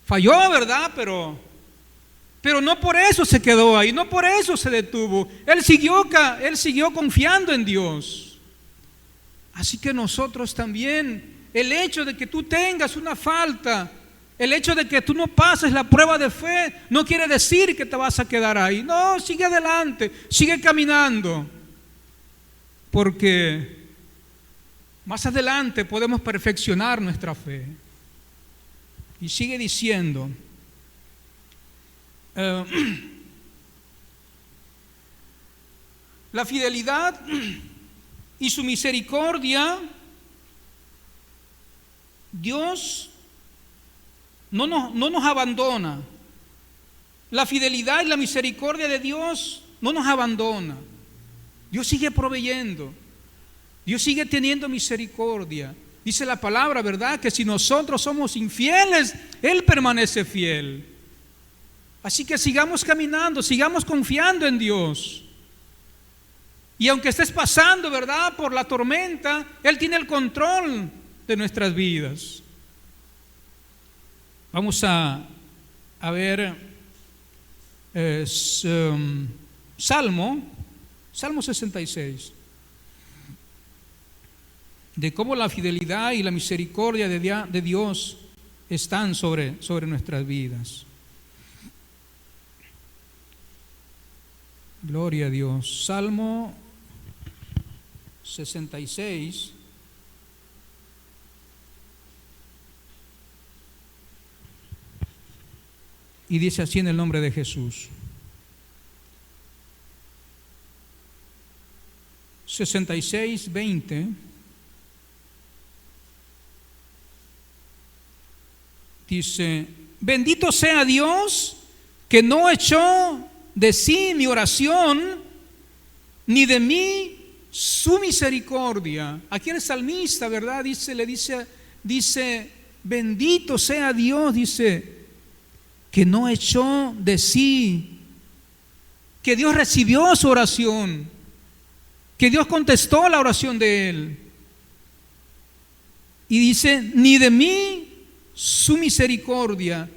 falló, ¿verdad? Pero no por eso se quedó ahí, no por eso se detuvo. Él siguió confiando en Dios. Así que nosotros también, el hecho de que tú tengas una falta, el hecho de que tú no pases la prueba de fe, no quiere decir que te vas a quedar ahí. No, sigue adelante, sigue caminando. Porque más adelante podemos perfeccionar nuestra fe. Y sigue diciendo, la fidelidad y su misericordia, Dios no nos abandona. La fidelidad y la misericordia de Dios no nos abandona. Dios sigue proveyendo. Dios sigue teniendo misericordia. Dice la palabra, ¿verdad? Que si nosotros somos infieles, Él permanece fiel. Así que sigamos caminando, sigamos confiando en Dios. Y aunque estés pasando, ¿verdad?, por la tormenta, Él tiene el control de nuestras vidas. Vamos a ver Salmo 66. De cómo la fidelidad y la misericordia de Dios están sobre nuestras vidas. Gloria a Dios. Salmo 66. Y dice así en el nombre de Jesús. 66:20. Dice: bendito sea Dios que no echó de sí mi oración, ni de mí su misericordia. Aquí el salmista, ¿verdad? Dice, bendito sea Dios, dice, que no echó de sí, que Dios recibió su oración, que Dios contestó la oración de él. Y dice, ni de mí su misericordia.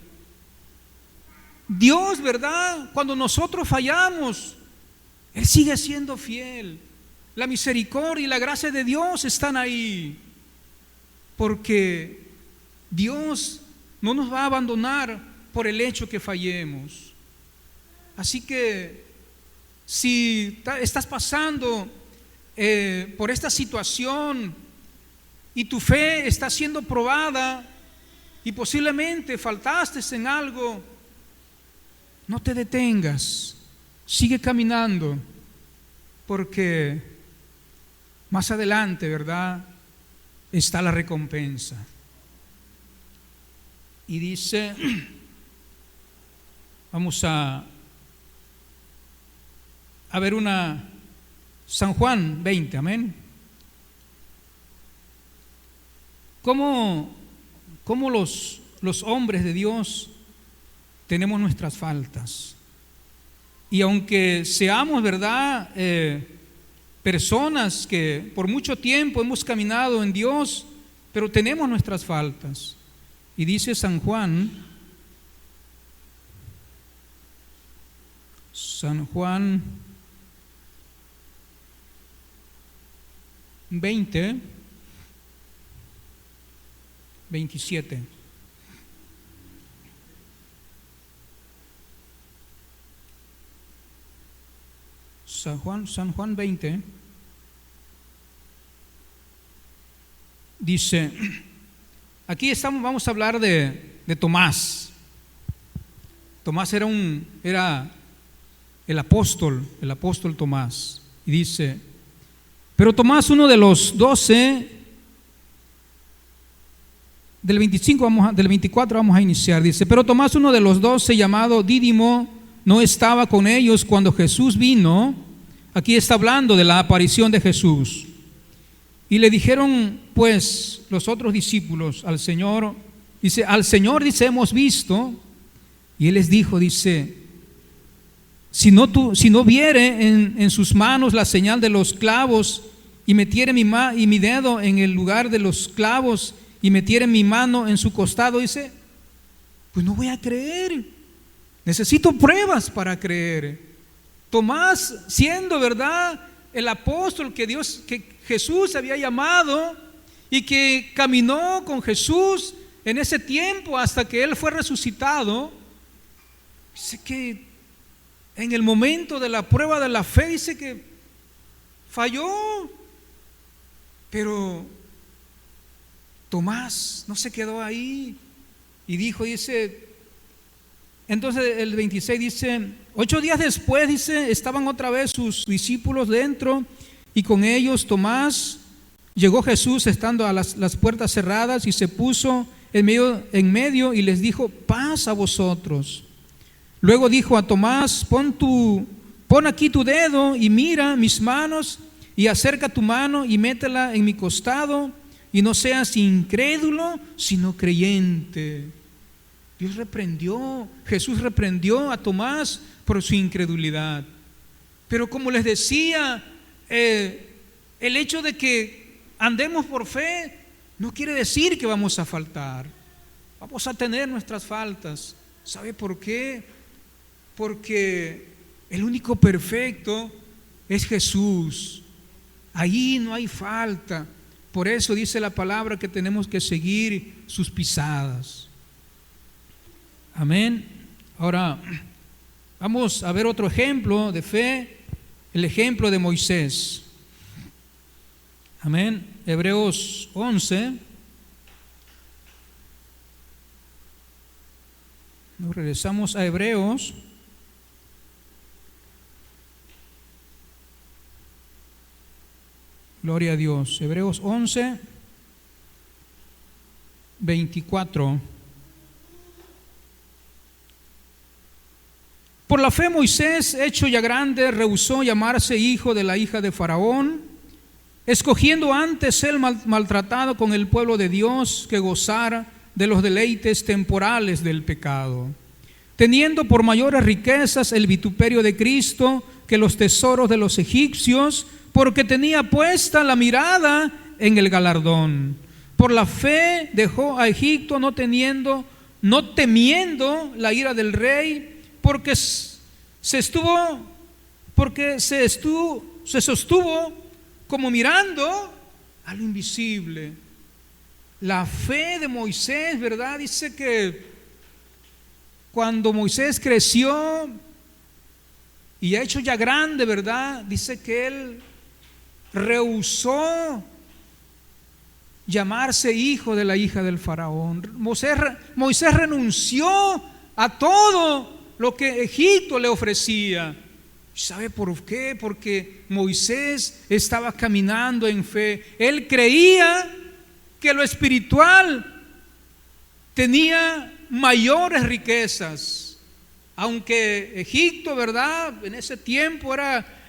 Dios, ¿verdad? Cuando nosotros fallamos, Él sigue siendo fiel. La misericordia y la gracia de Dios están ahí, porque Dios no nos va a abandonar por el hecho que fallemos. Así que si estás pasando por esta situación y tu fe está siendo probada y posiblemente faltaste en algo, no te detengas, sigue caminando, porque más adelante, ¿verdad?, está la recompensa. Y dice, vamos a ver una San Juan 20, amén. ¿Cómo los hombres de Dios tenemos nuestras faltas? Y aunque seamos, ¿verdad?, personas que por mucho tiempo hemos caminado en Dios, pero tenemos nuestras faltas. Y dice San Juan 20, 27. San Juan 20 dice, aquí vamos a hablar de Tomás. Tomás era el apóstol Tomás. Y dice, pero Tomás, uno de los 12, del 24 vamos a iniciar, dice, pero Tomás, uno de los 12, llamado Dídimo, no estaba con ellos cuando Jesús vino. Aquí está hablando de la aparición de Jesús. Y le dijeron pues los otros discípulos al Señor, al Señor hemos visto. Y Él les dijo, si no viere en sus manos la señal de los clavos, y metiere mi dedo en el lugar de los clavos, y metiere mi mano en su costado, pues no voy a creer. Necesito pruebas para creer. Tomás, siendo verdad el apóstol que Jesús había llamado y que caminó con Jesús en ese tiempo hasta que Él fue resucitado, dice que en el momento de la prueba de la fe, dice que falló. Pero Tomás no se quedó ahí y dijo, entonces el 26 dice, 8 días después, estaban otra vez sus discípulos dentro y con ellos Tomás. Llegó Jesús estando a las puertas cerradas y se puso en medio y les dijo, paz a vosotros. Luego dijo a Tomás, pon aquí tu dedo y mira mis manos, y acerca tu mano y métela en mi costado, y no seas incrédulo, sino creyente. Jesús reprendió a Tomás por su incredulidad. Pero como les decía, el hecho de que andemos por fe no quiere decir que vamos a faltar. Vamos a tener nuestras faltas. ¿Sabe por qué? Porque el único perfecto es Jesús. Ahí no hay falta. Por eso dice la palabra que tenemos que seguir sus pisadas. Amén. Ahora vamos a ver otro ejemplo de fe, el ejemplo de Moisés. Amén. Hebreos 11. Nos regresamos a Hebreos. Gloria a Dios. Hebreos 11, 24. Por la fe Moisés, hecho ya grande, rehusó llamarse hijo de la hija de Faraón, escogiendo antes ser maltratado con el pueblo de Dios que gozara de los deleites temporales del pecado, teniendo por mayores riquezas el vituperio de Cristo que los tesoros de los egipcios, porque tenía puesta la mirada en el galardón. Por la fe dejó a Egipto no temiendo la ira del rey, porque se sostuvo como mirando a lo invisible. La fe de Moisés, ¿verdad? Dice que cuando Moisés creció y ha hecho ya grande, ¿verdad? Dice que él rehusó llamarse hijo de la hija del faraón. Moisés renunció a todo lo que Egipto le ofrecía. ¿Sabe por qué? Porque Moisés estaba caminando en fe. Él creía que lo espiritual tenía mayores riquezas. Aunque Egipto, ¿verdad?, en ese tiempo era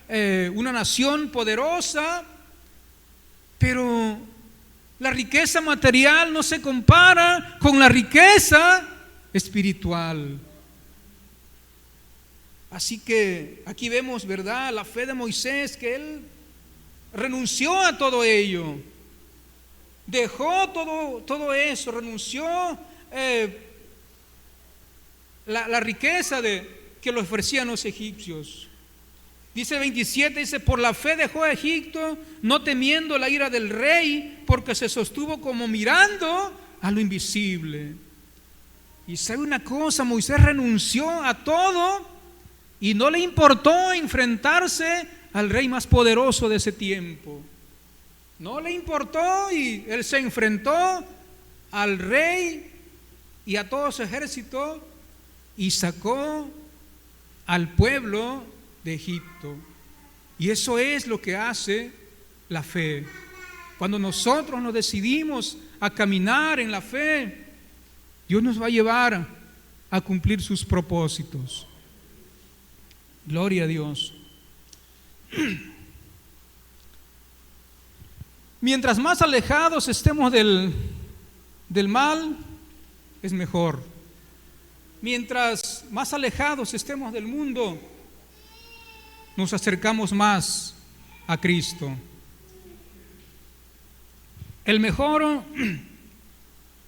una nación poderosa, pero la riqueza material no se compara con la riqueza espiritual. Así que aquí vemos, ¿verdad?, la fe de Moisés, que él renunció a todo ello, dejó todo eso, renunció la riqueza que le ofrecían los egipcios. Dice 27, dice, por la fe dejó a Egipto, no temiendo la ira del rey, porque se sostuvo como mirando a lo invisible. Y sabe una cosa, Moisés renunció a todo y no le importó enfrentarse al rey más poderoso de ese tiempo. No le importó, y él se enfrentó al rey y a todo su ejército y sacó al pueblo de Egipto. Y eso es lo que hace la fe. Cuando nosotros nos decidimos a caminar en la fe, Dios nos va a llevar a cumplir sus propósitos. Gloria a Dios. Mientras más alejados estemos del mal, es mejor. Mientras más alejados estemos del mundo, nos acercamos más a Cristo. El mejor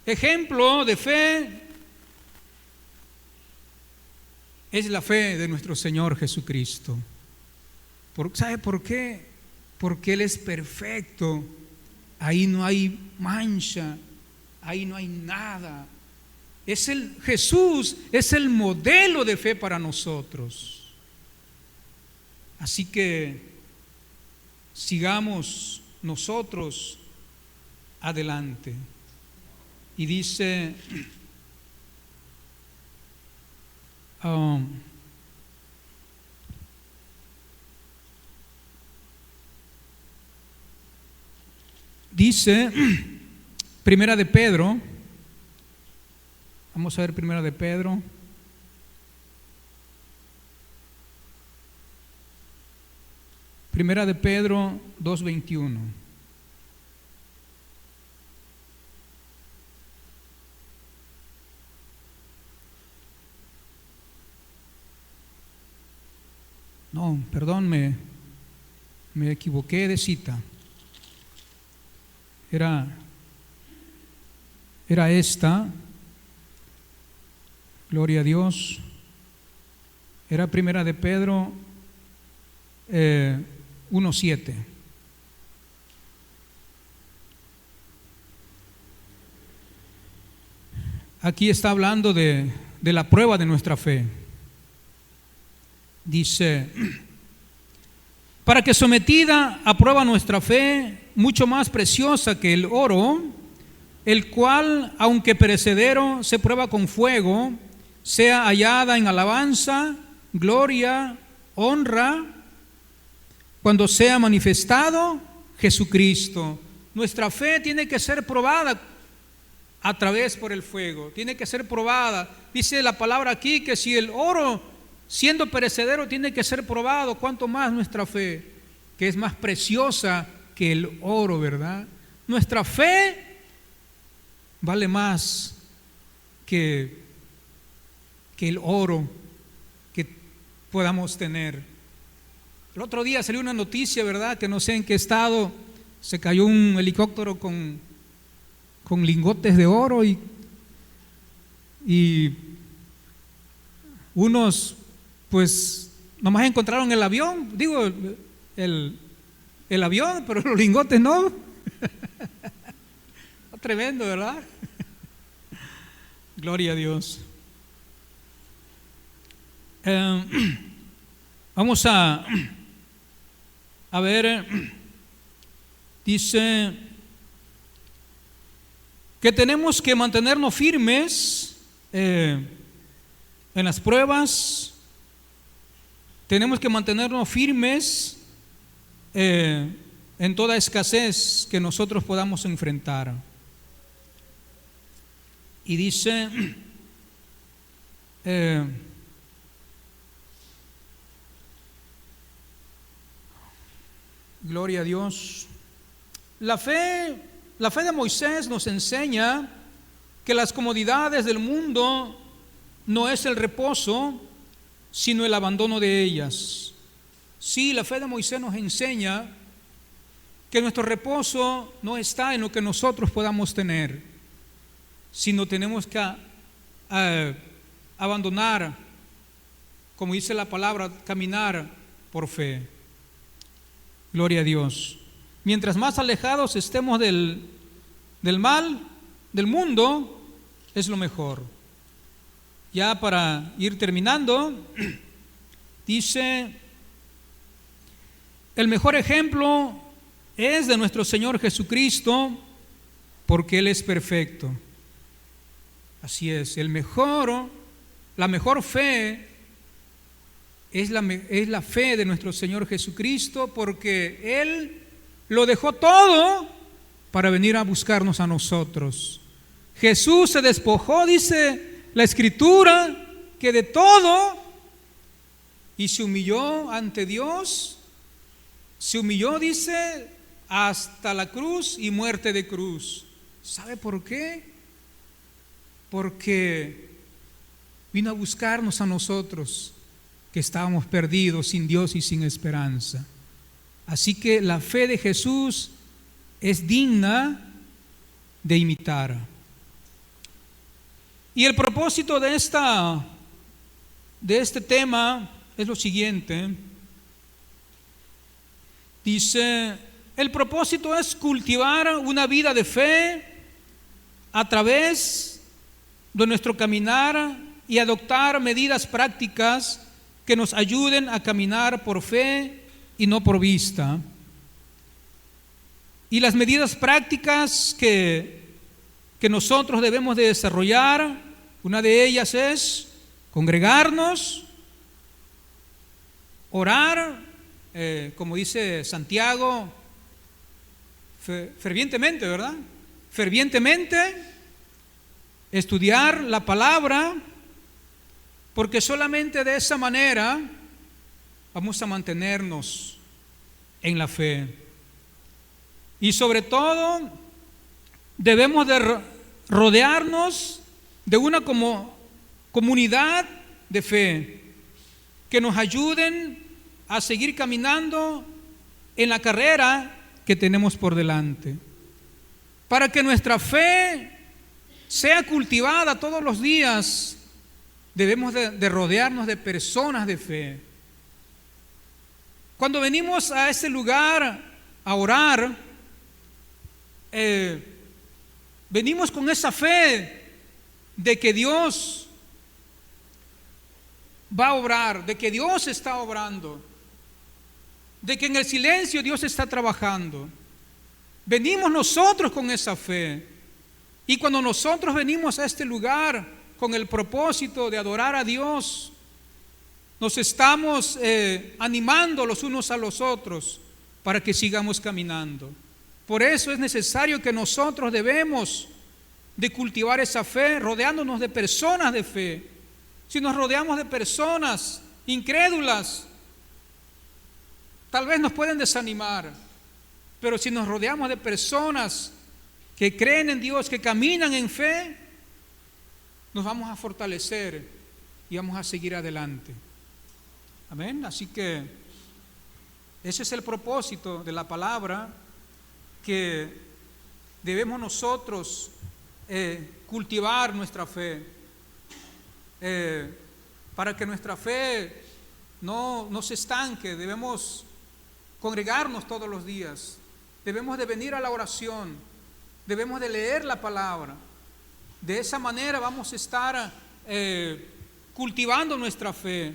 ejemplo de fe es la fe de nuestro Señor Jesucristo. ¿Sabe por qué? Porque Él es perfecto. Ahí no hay mancha, ahí no hay nada. Jesús es el modelo de fe para nosotros. Así que sigamos nosotros adelante. Y dice, Primera de Pedro, vamos a ver Primera de Pedro. Primera de Pedro 2:21. No, perdón, me equivoqué de cita. Era esta. Gloria a Dios. Era Primera de Pedro 1:7. Aquí está hablando de la prueba de nuestra fe. Dice, para que sometida a prueba nuestra fe, mucho más preciosa que el oro, el cual, aunque perecedero, se prueba con fuego, sea hallada en alabanza, gloria, honra, cuando sea manifestado Jesucristo. Nuestra fe tiene que ser probada a través por el fuego, tiene que ser probada. Dice la palabra aquí que si el oro, siendo perecedero, tiene que ser probado, cuánto más nuestra fe, que es más preciosa que el oro, ¿verdad? Nuestra fe vale más que el oro que podamos tener. El otro día salió una noticia, ¿verdad? Que no sé en qué estado se cayó un helicóptero con lingotes de oro y unos, pues, nomás encontraron el avión, digo, el avión, pero los lingotes no. Tremendo, ¿verdad? Gloria a Dios. Vamos a ver, dice que tenemos que mantenernos firmes en las pruebas, tenemos que mantenernos firmes en toda escasez que nosotros podamos enfrentar. Y dice, gloria a Dios, la fe de Moisés nos enseña que las comodidades del mundo no es el reposo, sino el abandono de ellas. Sí, la fe de Moisés nos enseña que nuestro reposo no está en lo que nosotros podamos tener, sino tenemos que abandonar, como dice la palabra, caminar por fe. Gloria a Dios. Mientras más alejados estemos del mal, del mundo, es lo mejor. Ya para ir terminando, dice, el mejor ejemplo es de nuestro Señor Jesucristo, porque Él es perfecto. Así es, la mejor fe es la fe de nuestro Señor Jesucristo, porque Él lo dejó todo para venir a buscarnos a nosotros. Jesús se despojó, dice la Escritura, que de todo y se humilló ante Dios. Se humilló, dice, hasta la cruz y muerte de cruz. ¿Sabe por qué? Porque vino a buscarnos a nosotros, que estábamos perdidos, sin Dios y sin esperanza. Así que la fe de Jesús es digna de imitar. Y el propósito de este tema es lo siguiente. Dice, el propósito es cultivar una vida de fe a través de nuestro caminar y adoptar medidas prácticas que nos ayuden a caminar por fe y no por vista. Y las medidas prácticas que nosotros debemos de desarrollar, una de ellas es congregarnos, orar, como dice Santiago, fervientemente, ¿verdad? Fervientemente, estudiar la palabra, porque solamente de esa manera vamos a mantenernos en la fe. Y sobre todo, debemos de rodearnos de una comunidad de fe que nos ayuden a seguir caminando en la carrera que tenemos por delante. Para que nuestra fe sea cultivada todos los días, debemos de rodearnos de personas de fe. Cuando venimos a este lugar a orar, venimos con esa fe de que Dios va a obrar, de que Dios está obrando, de que en el silencio Dios está trabajando. Venimos nosotros con esa fe. Y cuando nosotros venimos a este lugar con el propósito de adorar a Dios, nos estamos animando los unos a los otros para que sigamos caminando. Por eso es necesario que nosotros debemos de cultivar esa fe, rodeándonos de personas de fe. Si nos rodeamos de personas incrédulas, tal vez nos pueden desanimar, pero si nos rodeamos de personas que creen en Dios, que caminan en fe, nos vamos a fortalecer y vamos a seguir adelante. Amén. Así que ese es el propósito de la palabra, que debemos nosotros cultivar nuestra fe, para que nuestra fe no se estanque. Debemos congregarnos todos los días, debemos de venir a la oración, debemos de leer la palabra. De esa manera vamos a estar cultivando nuestra fe.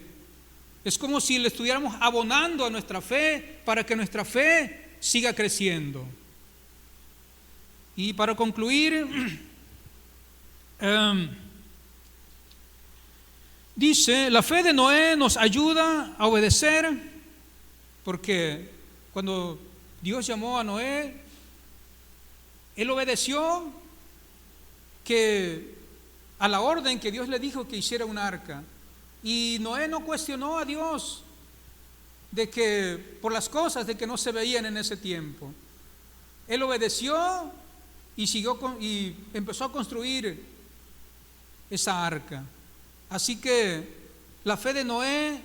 Es como si le estuviéramos abonando a nuestra fe para que nuestra fe siga creciendo. Y para concluir, dice, la fe de Noé nos ayuda a obedecer, porque cuando Dios llamó a Noé, él obedeció a la orden que Dios le dijo que hiciera un arca. Y Noé no cuestionó a Dios por las cosas de que no se veían en ese tiempo. Él obedeció y empezó a construir esa arca. Así que la fe de Noé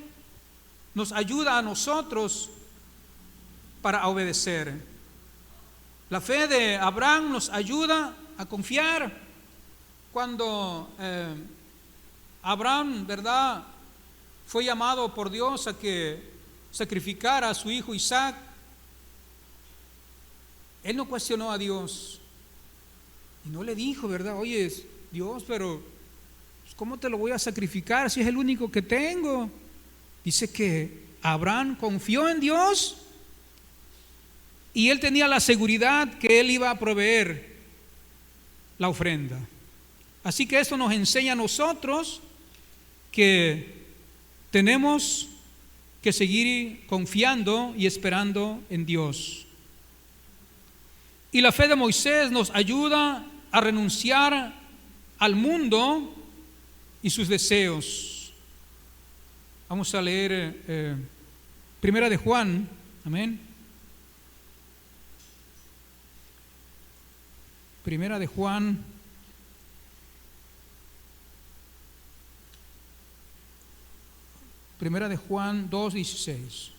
nos ayuda a nosotros para obedecer. La fe de Abraham nos ayuda a confiar. Cuando Abraham, ¿verdad?, fue llamado por Dios a que sacrificara a su hijo Isaac, él no cuestionó a Dios y no le dijo, ¿verdad?, oye, Dios, pero ¿cómo te lo voy a sacrificar si es el único que tengo? Dice que Abraham confió en Dios y él tenía la seguridad que él iba a proveer la ofrenda. Así que esto nos enseña a nosotros que tenemos que seguir confiando y esperando en Dios. Y la fe de Moisés nos ayuda a renunciar al mundo y sus deseos. Vamos a leer Primera de Juan, amén. Primera de Juan, Primera de Juan 2:16.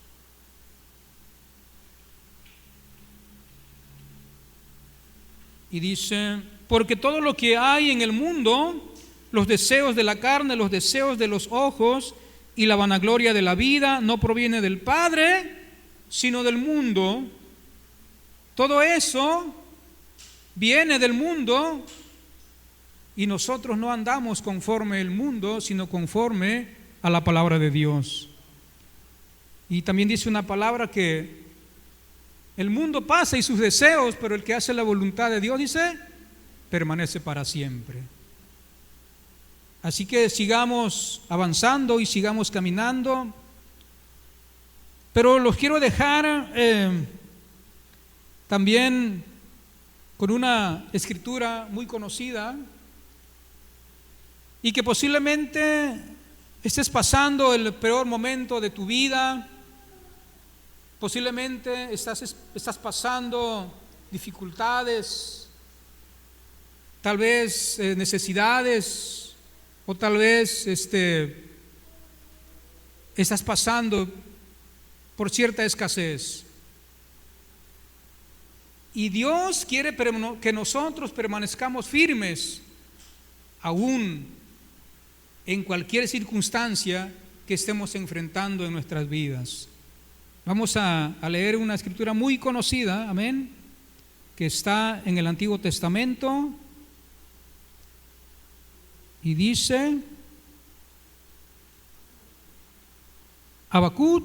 Y dice: porque todo lo que hay en el mundo, los deseos de la carne, los deseos de los ojos y la vanagloria de la vida, no proviene del Padre, sino del mundo. Todo eso viene del mundo y nosotros no andamos conforme el mundo, sino conforme a la palabra de Dios. Y también dice una palabra que el mundo pasa y sus deseos, pero el que hace la voluntad de Dios, dice, permanece para siempre. Así que sigamos avanzando y sigamos caminando, pero los quiero dejar también con una escritura muy conocida y que posiblemente estés pasando el peor momento de tu vida, posiblemente estás pasando dificultades, tal vez necesidades, o tal vez estás pasando por cierta escasez. Y Dios quiere que nosotros permanezcamos firmes, aún en cualquier circunstancia que estemos enfrentando en nuestras vidas. Vamos a leer una escritura muy conocida, amén, que está en el Antiguo Testamento y dice, Habacuc,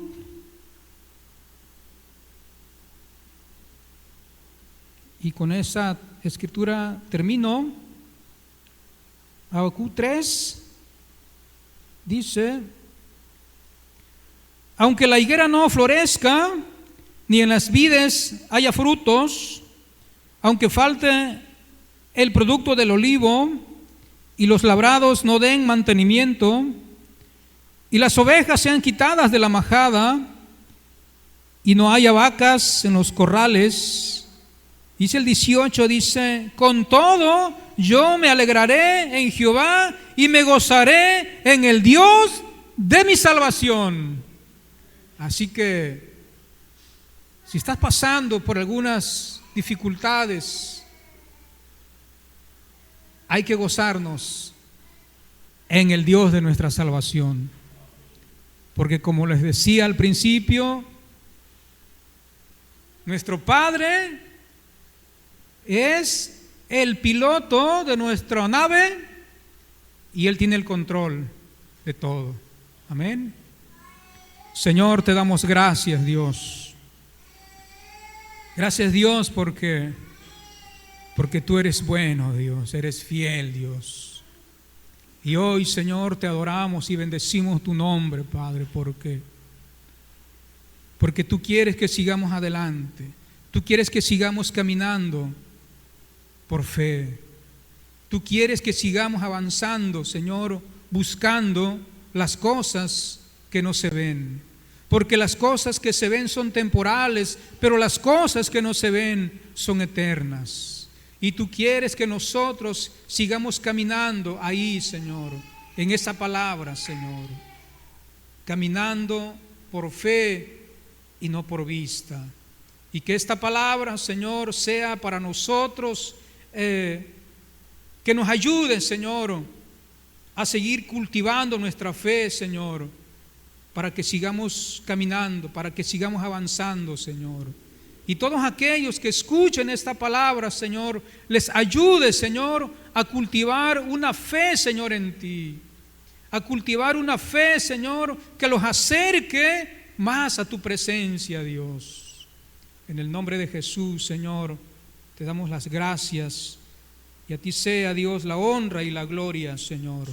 y con esa escritura termino. Habacuc 3 dice: aunque la higuera no florezca, ni en las vides haya frutos, aunque falte el producto del olivo, y los labrados no den mantenimiento, y las ovejas sean quitadas de la majada, y no haya vacas en los corrales. Dice el 18, dice, con todo yo me alegraré en Jehová y me gozaré en el Dios de mi salvación. Así que si estás pasando por algunas dificultades, hay que gozarnos en el Dios de nuestra salvación. Porque como les decía al principio, nuestro Padre es el piloto de nuestra nave y Él tiene el control de todo. Amén. Señor, te damos gracias, Dios. Gracias, Dios, porque tú eres bueno, Dios, eres fiel, Dios. Y hoy, Señor, te adoramos y bendecimos tu nombre, Padre, porque tú quieres que sigamos adelante. Tú quieres que sigamos caminando por fe. Tú quieres que sigamos avanzando, Señor, buscando las cosas que no se ven. Porque las cosas que se ven son temporales, pero las cosas que no se ven son eternas. Y tú quieres que nosotros sigamos caminando ahí, Señor, en esa palabra, Señor. Caminando por fe y no por vista. Y que esta palabra, Señor, sea para nosotros, que nos ayude, Señor, a seguir cultivando nuestra fe, Señor, para que sigamos caminando, para que sigamos avanzando, Señor. Y todos aquellos que escuchen esta palabra, Señor, les ayude, Señor, a cultivar una fe, Señor, en ti. A cultivar una fe, Señor, que los acerque más a tu presencia, Dios. En el nombre de Jesús, Señor, te damos las gracias. Y a ti sea, Dios, la honra y la gloria, Señor.